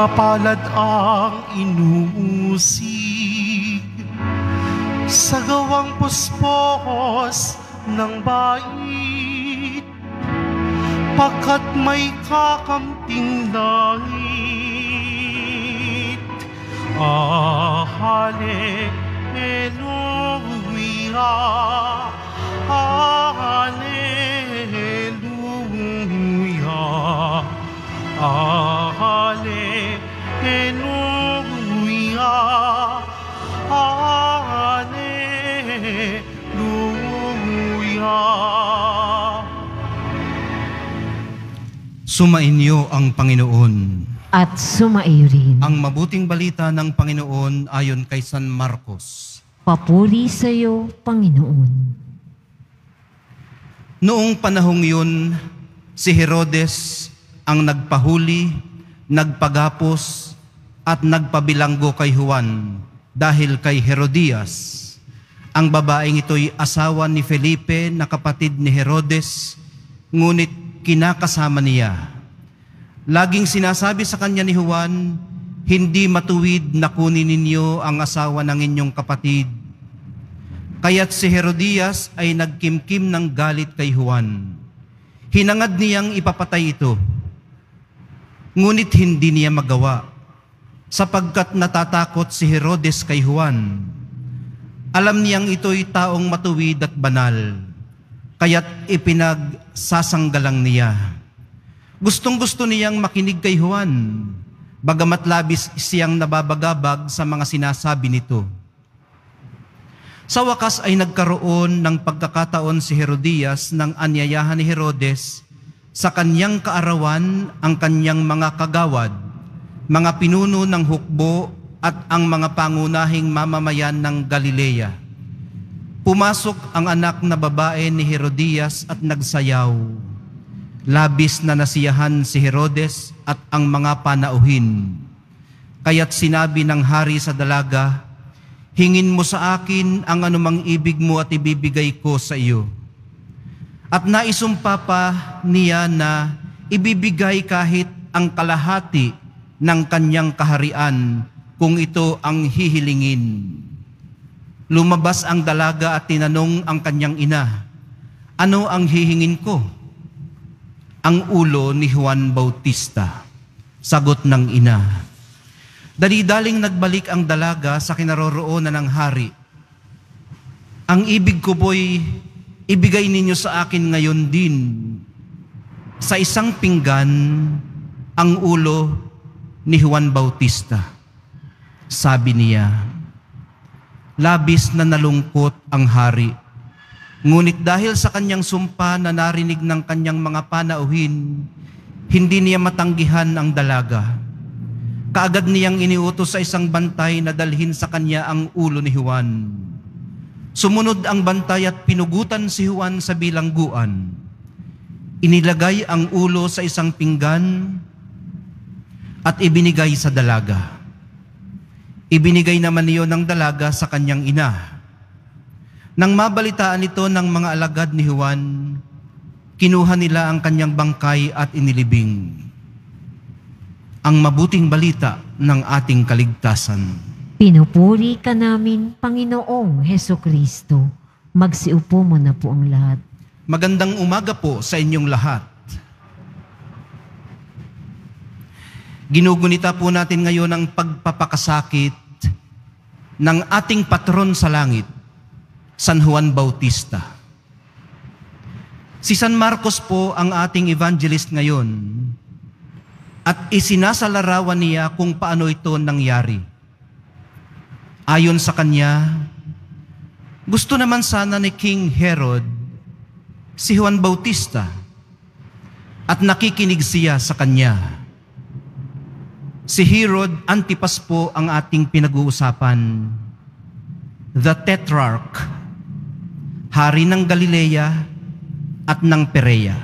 Mapalad ang inusig sa gawang puspos ng bait, pagkat may kakamting langit. Hallelujah, Hallelujah, Hallelujah, Hallelujah. Sumainyo ang Panginoon. At sumaiyo rin. Ang mabuting balita ng Panginoon ayon kay San Marcos. Papuri sa iyo, Panginoon. Noong panahong yun, si Herodes ang nagpahuli, nagpagapos, at nagpabilanggo kay Juan dahil kay Herodias. Ang babaeng ito'y asawa ni Felipe na kapatid ni Herodes, ngunit kinakasama niya. Laging sinasabi sa kanya ni Juan, hindi matuwid na kunin ninyo ang asawa ng inyong kapatid. Kaya't si Herodias ay nagkimkim ng galit kay Juan. Hinangad niyang ipapatay ito. Ngunit hindi niya magawa, sapagkat natatakot si Herodes kay Juan. Alam niyang ito'y taong matuwid at banal, kaya't ipinagsasanggalang niya. Gustong-gusto niyang makinig kay Juan, bagamat labis siyang nababagabag sa mga sinasabi nito. Sa wakas ay nagkaroon ng pagkakataon si Herodias nang anyayahan ni Herodes sa kanyang kaarawan ang kanyang mga kagawad, mga pinuno ng hukbo at ang mga pangunahing mamamayan ng Galilea. Pumasok ang anak na babae ni Herodias at nagsayaw. Labis na nasiyahan si Herodes at ang mga panauhin. Kaya't sinabi ng hari sa dalaga, hingin mo sa akin ang anumang ibig mo at ibibigay ko sa iyo. At naisumpa pa niya na ibibigay kahit ang kalahati ng kanyang kaharian kung ito ang hihilingin. Lumabas ang dalaga at tinanong ang kanyang ina, ano ang hihingin ko? Ang ulo ni Juan Bautista. Sagot ng ina. Dali-daling nagbalik ang dalaga sa kinaroroonan ng hari. Ang ibig ko po'y ibigay ninyo sa akin ngayon din. Sa isang pinggan, ang ulo ni Juan Bautista. Sabi niya, labis na nalungkot ang hari. Ngunit dahil sa kanyang sumpa na narinig ng kanyang mga panauhin, hindi niya matanggihan ang dalaga. Kaagad niyang iniutos sa isang bantay na dalhin sa kanya ang ulo ni Juan. Sumunod ang bantay at pinugutan si Juan sa bilangguan. Inilagay ang ulo sa isang pinggan at ibinigay sa dalaga. Ibinigay naman niyo ng dalaga sa kanyang ina. Nang mabalitaan ito ng mga alagad ni Juan, kinuha nila ang kanyang bangkay at inilibing. Ang mabuting balita ng ating kaligtasan. Pinupuri ka namin, Panginoong Hesukristo. Magsiupo mo na po ang lahat. Magandang umaga po sa inyong lahat. Ginugunita po natin ngayon ang pagpapakasakit ng ating patron sa langit, San Juan Bautista. Si San Marcos po ang ating evangelist ngayon at isinasalarawan niya kung paano ito nangyari. Ayon sa kanya, gusto naman sana ni King Herod si Juan Bautista at nakikinig siya sa kanya. Si Herod Antipas po ang ating pinag-uusapan, the Tetrarch, hari ng Galilea at ng Perea.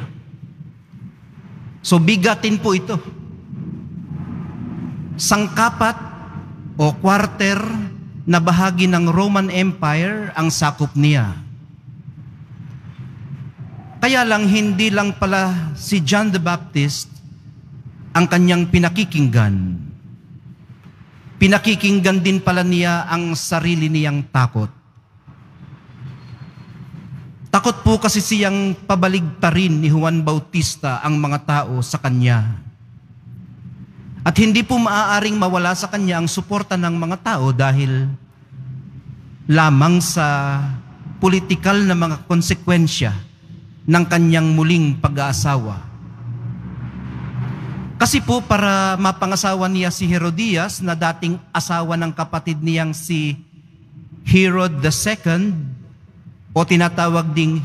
So bigatin po ito. Sangkapat o quarter na bahagi ng Roman Empire ang sakop niya. Kaya lang hindi lang pala si John the Baptist ang kanyang pinakikinggan. pinakikinggan din pala niya ang sarili niyang takot. Takot po kasi siyang pabaligtarin ni Juan Bautista ang mga tao sa kanya. At hindi po maaaring mawala sa kanya ang suporta ng mga tao dahil lamang sa politikal na mga konsekwensya ng kanyang muling pag-aasawa. Kasi po para mapangasawa niya si Herodias na dating asawa ng kapatid niyang si Herod II o tinatawag ding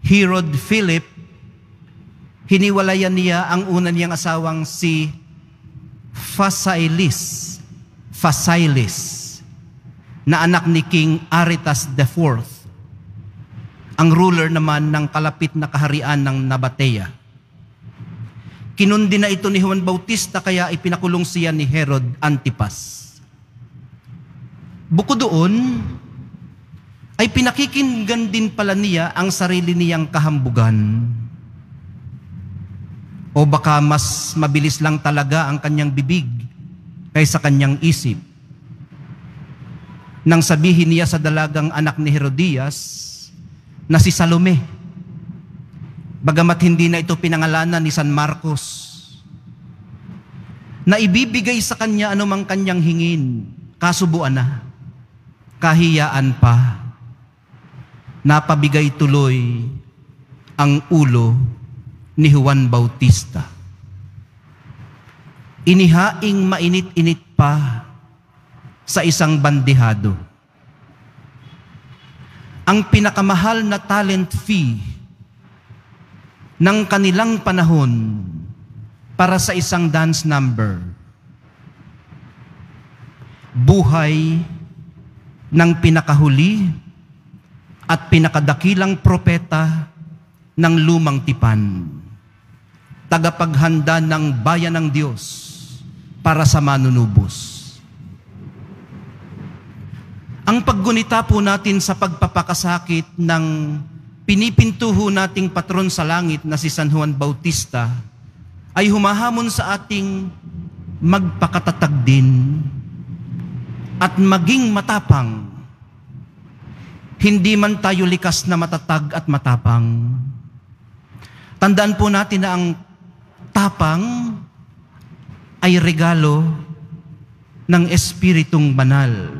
Herod Philip, hiniwalayan niya ang una niyang asawang si Phasaelis na anak ni King Aretas IV, ang ruler naman ng kalapit na kaharian ng Nabatea. Kinundi na ito ni Juan Bautista kaya ipinakulong siya ni Herod Antipas. Bukod doon, ay pinakikinggan din pala niya ang sarili niyang kahambugan. O baka mas mabilis lang talaga ang kanyang bibig kaysa kanyang isip. Nang sabihin niya sa dalagang anak ni Herodias na si Salome, bagamat hindi na ito pinangalanan ni San Marcos, na ibibigay sa kanya anumang kanyang hingin, kasubuan na, kahiyaan pa, napabigay tuloy ang ulo ni Juan Bautista. Inihaing mainit-init pa sa isang bandihado. Ang pinakamahal na talent fee ng kanilang panahon para sa isang dance number. Buhay ng pinakahuli at pinakadakilang propeta ng lumang tipan, tagapaghanda ng bayan ng Diyos para sa manunubos. Ang paggunita po natin sa pagpapakasakit ng pinipintuho nating patron sa langit na si San Juan Bautista ay humahamon sa ating magpakatatag din at maging matapang. Hindi man tayo likas na matatag at matapang. Tandaan po natin na ang tapang ay regalo ng Espiritong Banal.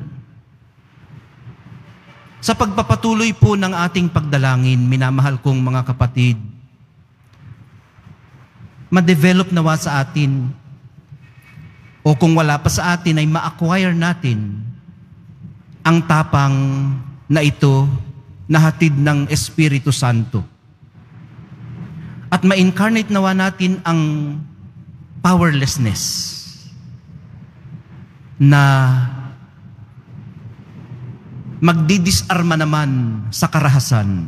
Sa pagpapatuloy po ng ating pagdalangin, minamahal kong mga kapatid, ma-develop nawa sa atin, o kung wala pa sa atin, ay ma-acquire natin ang tapang na ito na hatid ng Espiritu Santo. At ma-incarnate nawa natin ang powerlessness na magdidisarma naman sa karahasan,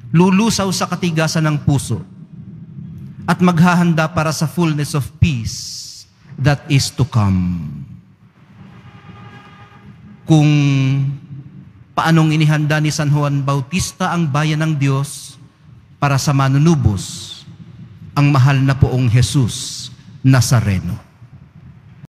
lulusaw sa katigasan ng puso, at maghahanda para sa fullness of peace that is to come. Kung paanong inihanda ni San Juan Bautista ang bayan ng Diyos para sa manunubos, ang mahal na poong Jesus Nazareno.